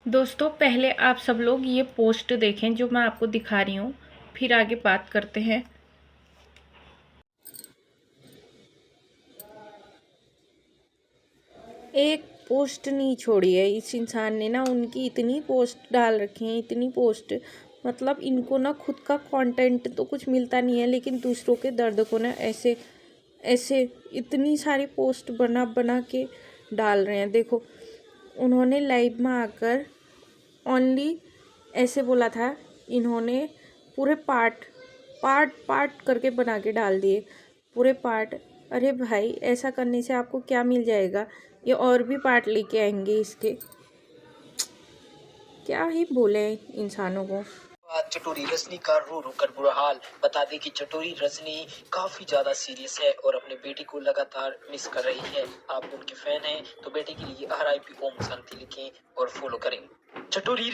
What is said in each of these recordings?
दोस्तों पहले आप सब लोग ये पोस्ट देखें जो मैं आपको दिखा रही हूँ, फिर आगे बात करते हैं। एक पोस्ट नहीं छोड़ी है इस इंसान ने ना, उनकी इतनी पोस्ट डाल रखी हैं, इतनी पोस्ट। मतलब इनको ना खुद का कंटेंट तो कुछ मिलता नहीं है, लेकिन दूसरों के दर्द को ना ऐसे ऐसे इतनी सारी पोस्ट बना बना के डाल रहे हैं। देखो, उन्होंने लाइव में आकर ओनली ऐसे बोला था, इन्होंने पूरे पार्ट पार्ट पार्ट करके बना के डाल दिए, पूरे पार्ट। अरे भाई, ऐसा करने से आपको क्या मिल जाएगा? ये और भी पार्ट लेके आएंगे इसके। क्या ही बोले इंसानों को। चटोरी रजनी का रो रो कर बुरा हाल। बता दें कि चटोरी रजनी काफी ज्यादा सीरियस है और अपने बेटे को लगातार मिस कर रही है। आप उनके फैन हैं तो बेटे के लिए RIP ओम शांति लिखें और फॉलो करें। चटोरी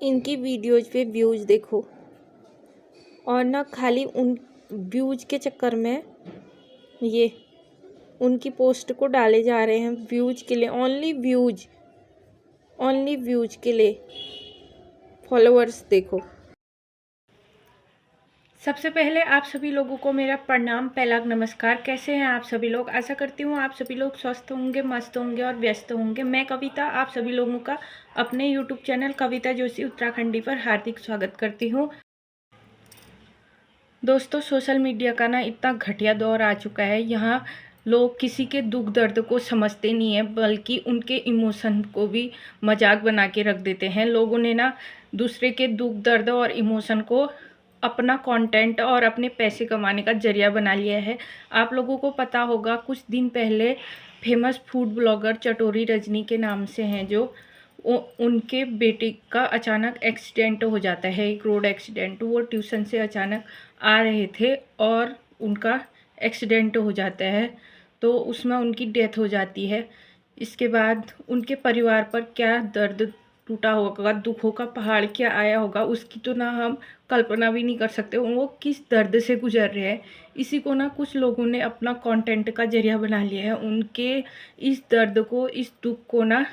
इनकी वीडियोज पे व्यूज देखो, और ना खाली उन व्यूज के चक्कर में ये उनकी पोस्ट को डाले जा रहे हैं, व्यूज के लिए, ओनली व्यूज के लिए। फॉलोअर्स देखो। सबसे पहले आप सभी लोगों को मेरा प्रणाम, पहला नमस्कार। कैसे हैं आप सभी लोग? आशा करती हूँ आप सभी लोग स्वस्थ होंगे, मस्त होंगे और व्यस्त होंगे। मैं कविता आप सभी लोगों का अपने यूट्यूब चैनल कविता जोशी उत्तराखंडी पर हार्दिक स्वागत करती हूँ। दोस्तों, सोशल मीडिया का ना इतना घटिया दौर आ चुका है, यहाँ लोग किसी के दुख दर्द को समझते नहीं है, बल्कि उनके इमोशन को भी मजाक बना के रख देते हैं। लोगों ने ना दूसरे के दुख दर्द और इमोशन को अपना कंटेंट और अपने पैसे कमाने का जरिया बना लिया है। आप लोगों को पता होगा, कुछ दिन पहले फेमस फूड ब्लॉगर चटोरी रजनी के नाम से हैं, जो उनके बेटे का अचानक एक्सीडेंट हो जाता है, एक रोड एक्सीडेंट। वो ट्यूशन से अचानक आ रहे थे और उनका एक्सीडेंट हो जाता है, तो उसमें उनकी डेथ हो जाती है। इसके बाद उनके परिवार पर क्या दर्द टूटा होगा, दुखों का पहाड़ क्या आया होगा, उसकी तो ना हम कल्पना भी नहीं कर सकते। वो किस दर्द से गुजर रहे हैं, इसी को ना कुछ लोगों ने अपना कंटेंट का जरिया बना लिया है। उनके इस दर्द को, इस दुख को ना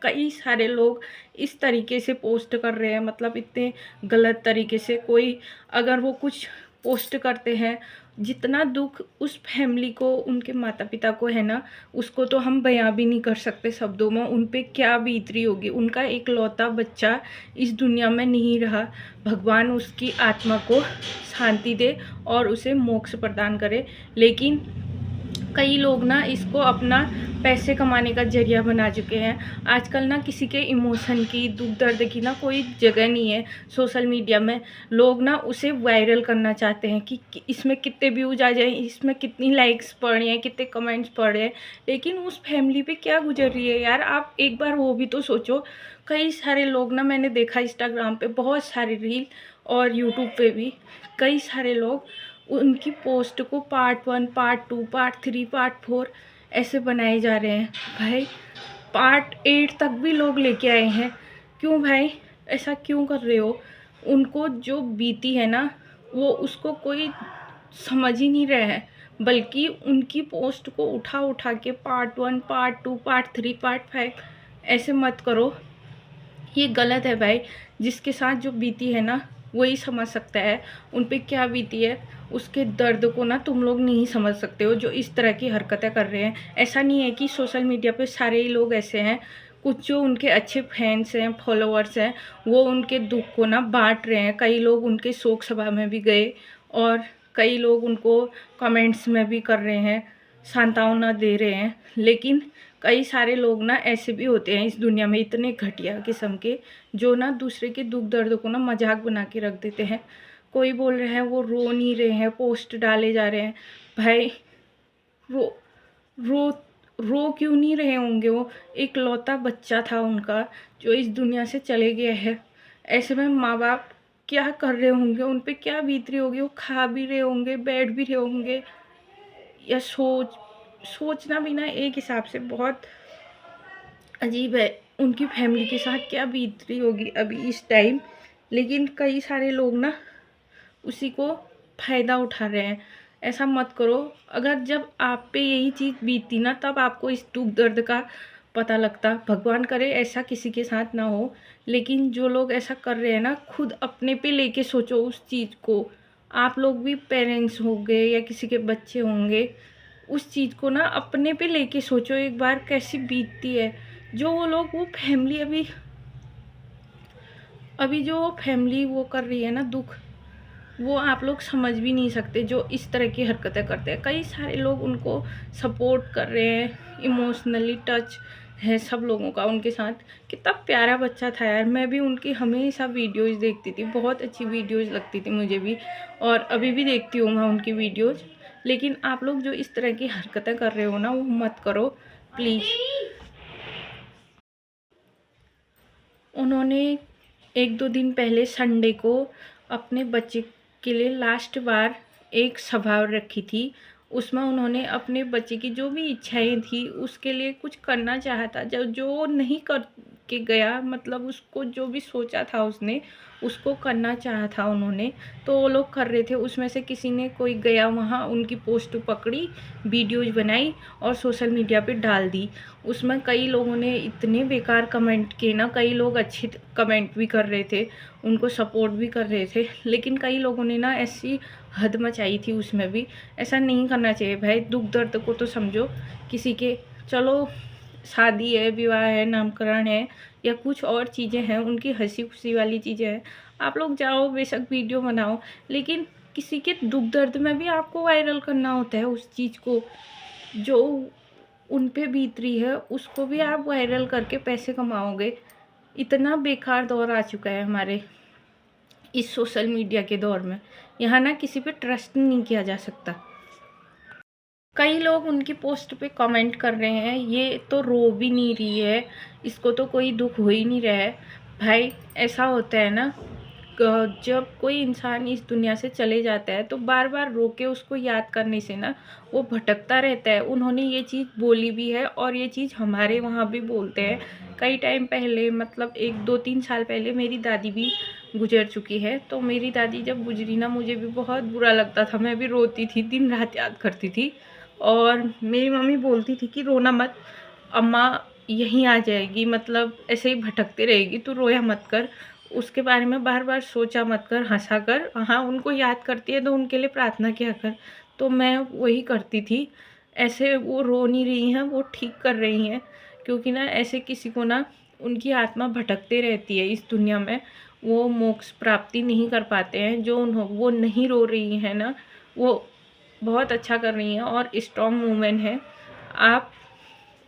कई सारे लोग इस तरीके से पोस्ट कर रहे हैं, मतलब इतने गलत तरीके से। कोई अगर वो कुछ पोस्ट करते हैं, जितना दुख उस फैमिली को, उनके माता पिता को है ना, उसको तो हम बयां भी नहीं कर सकते शब्दों में। उन पे क्या बीत रही होगी। उनका एकलौता बच्चा इस दुनिया में नहीं रहा। भगवान उसकी आत्मा को शांति दे और उसे मोक्ष प्रदान करे। लेकिन कई लोग ना इसको अपना पैसे कमाने का जरिया बना चुके हैं। आजकल ना किसी के इमोशन की, दुख दर्द की ना कोई जगह नहीं है सोशल मीडिया में। लोग ना उसे वायरल करना चाहते हैं कि इसमें कितने व्यूज आ जाएं, इसमें कितनी लाइक्स पड़ रही हैं, कितने कमेंट्स पड़ रहे हैं। लेकिन उस फैमिली पे क्या गुजर रही है यार, आप एक बार वो भी तो सोचो। कई सारे लोग ना, मैंने देखा इंस्टाग्राम पे बहुत सारी रील और यूट्यूब पे भी कई सारे लोग उनकी पोस्ट को पार्ट 1, पार्ट 2, पार्ट 3, पार्ट 4 ऐसे बनाए जा रहे हैं। भाई, पार्ट 8 तक भी लोग लेके आए हैं। क्यों भाई, ऐसा क्यों कर रहे हो? उनको जो बीती है ना, वो उसको कोई समझ ही नहीं रहे हैं, बल्कि उनकी पोस्ट को उठा उठा के पार्ट 1, पार्ट 2, पार्ट 3, पार्ट 5 ऐसे मत करो। ये गलत है भाई। जिसके साथ जो बीती है ना, वही समझ सकता है उन पे क्या बीती है। उसके दर्द को ना तुम लोग नहीं समझ सकते हो, जो इस तरह की हरकतें कर रहे हैं। ऐसा नहीं है कि सोशल मीडिया पे सारे ही लोग ऐसे हैं। कुछ जो उनके अच्छे फैंस हैं, फॉलोअर्स हैं, वो उनके दुख को ना बांट रहे हैं। कई लोग उनके शोक सभा में भी गए और कई लोग उनको कमेंट्स में भी कर रहे हैं, सांत्वना दे रहे हैं। लेकिन कई सारे लोग ना ऐसे भी होते हैं इस दुनिया में, इतने घटिया किस्म के, जो ना दूसरे के दुख दर्द को ना मजाक बना के रख देते हैं। कोई बोल रहे हैं वो रो नहीं रहे हैं, पोस्ट डाले जा रहे हैं। भाई, रो रो रो क्यों नहीं रहे होंगे? वो एक लौता बच्चा था उनका, जो इस दुनिया से चले गया है। ऐसे में माँ बाप क्या कर रहे होंगे, उन पे क्या बीत रही होगी? वो खा भी रहे होंगे, बैठ भी रहे होंगे, या सोचना भी ना एक हिसाब से बहुत अजीब है। उनकी फैमिली के साथ क्या बीत रही होगी अभी इस टाइम। लेकिन कई सारे लोग ना उसी को फ़ायदा उठा रहे हैं। ऐसा मत करो। अगर जब आप पे यही चीज़ बीतती ना, तब आपको इस दुख दर्द का पता लगता। भगवान करे ऐसा किसी के साथ ना हो, लेकिन जो लोग ऐसा कर रहे हैं ना, खुद अपने पे लेके सोचो उस चीज़ को। आप लोग भी पेरेंट्स होंगे या किसी के बच्चे होंगे, उस चीज़ को ना अपने पे लेके सोचो एक बार कैसी बीतती है। जो वो लोग वो फैमिली अभी जो फैमिली वो कर रही है ना दुख, वो आप लोग समझ भी नहीं सकते। जो इस तरह की हरकतें करते हैं, कई सारे लोग उनको सपोर्ट कर रहे हैं, इमोशनली टच है सब लोगों का उनके साथ। कितना प्यारा बच्चा था यार। मैं भी उनकी हमेशा वीडियोज़ देखती थी, बहुत अच्छी वीडियोज़ लगती थी मुझे भी, और अभी भी देखती हूँ मैं उनकी वीडियोज़। लेकिन आप लोग जो इस तरह की हरकतें कर रहे हो ना, वो मत करो प्लीज़। उन्होंने 1-2 दिन पहले संडे को अपने बच्चे के लिए लास्ट बार एक सभा रखी थी। उसमें उन्होंने अपने बच्चे की जो भी इच्छाएँ थी उसके लिए कुछ करना चाहा था, जो नहीं कर के गया, मतलब उसको जो भी सोचा था उसने, उसको करना चाहा था उन्होंने, तो वो लोग कर रहे थे। उसमें से किसी ने कोई गया वहाँ, उनकी पोस्ट पकड़ी, वीडियोज़ बनाई और सोशल मीडिया पे डाल दी। उसमें कई लोगों ने इतने बेकार कमेंट किए ना, कई लोग अच्छे कमेंट भी कर रहे थे, उनको सपोर्ट भी कर रहे थे, लेकिन कई लोगों ने ना ऐसी हद मचाई थी उसमें भी। ऐसा नहीं करना चाहिए भाई, दुख दर्द को तो समझो किसी के। चलो शादी है, विवाह है, नामकरण है या कुछ और चीज़ें हैं, उनकी हंसी खुशी वाली चीज़ें हैं, आप लोग जाओ बेशक वीडियो बनाओ, लेकिन किसी के दुख दर्द में भी आपको वायरल करना होता है उस चीज़ को। जो उन पे बीत रही है उसको भी आप वायरल करके पैसे कमाओगे। इतना बेकार दौर आ चुका है हमारे इस सोशल मीडिया के दौर में। यहाँ ना किसी पे ट्रस्ट नहीं किया जा सकता। कई लोग उनकी पोस्ट पे कमेंट कर रहे हैं, ये तो रो भी नहीं रही है, इसको तो कोई दुख हो ही नहीं रहा है। भाई ऐसा होता है ना, जब कोई इंसान इस दुनिया से चले जाता है तो बार बार रो के उसको याद करने से ना वो भटकता रहता है। उन्होंने ये चीज़ बोली भी है और ये चीज़ हमारे वहाँ भी बोलते हैं। कई टाइम पहले, मतलब 1-2-3 साल पहले मेरी दादी भी गुजर चुकी है। तो मेरी दादी जब गुजरी ना, मुझे भी बहुत बुरा लगता था, मैं भी रोती थी, दिन रात याद करती थी। और मेरी मम्मी बोलती थी कि रोना मत, अम्मा यहीं आ जाएगी, मतलब ऐसे ही भटकती रहेगी, तू रोया मत कर, उसके बारे में बार बार सोचा मत कर, हंसा कर। हाँ, उनको याद करती है तो उनके लिए प्रार्थना किया कर। तो मैं वही करती थी। ऐसे वो रो नहीं रही हैं, वो ठीक कर रही हैं, क्योंकि ना ऐसे किसी को ना उनकी आत्मा भटकते रहती है इस दुनिया में, वो मोक्ष प्राप्ति नहीं कर पाते हैं। जो वो नहीं रो रही हैं ना, वो बहुत अच्छा कर रही हैं और स्ट्रॉन्ग वूमेन है। आप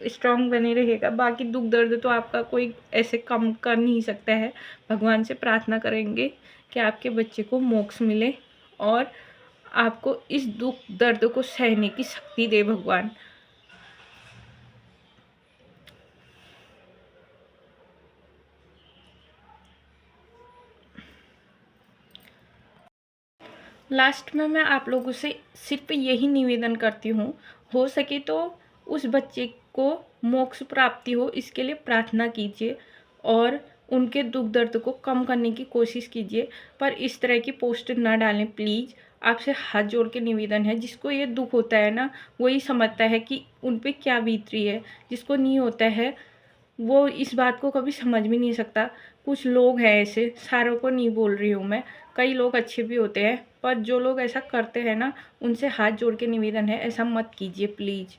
स्ट्रॉन्ग बने रहिएगा। बाकी दुख दर्द तो आपका कोई ऐसे कम कर नहीं सकता है। भगवान से प्रार्थना करेंगे कि आपके बच्चे को मोक्ष मिले और आपको इस दुख दर्द को सहने की शक्ति दे भगवान। लास्ट में मैं आप लोगों से सिर्फ यही निवेदन करती हूँ, हो सके तो उस बच्चे को मोक्ष प्राप्ति हो इसके लिए प्रार्थना कीजिए और उनके दुख दर्द को कम करने की कोशिश कीजिए। पर इस तरह की पोस्ट ना डालें प्लीज़। आपसे हाथ जोड़ के निवेदन है। जिसको ये दुख होता है ना, वही समझता है कि उन पे क्या बीत रही है। जिसको नहीं होता है वो इस बात को कभी समझ भी नहीं सकता। कुछ लोग हैं ऐसे, सारों को नहीं बोल रही हूँ मैं, कई लोग अच्छे भी होते हैं, पर जो लोग ऐसा करते हैं ना, उनसे हाथ जोड़ के निवेदन है, ऐसा मत कीजिए प्लीज़।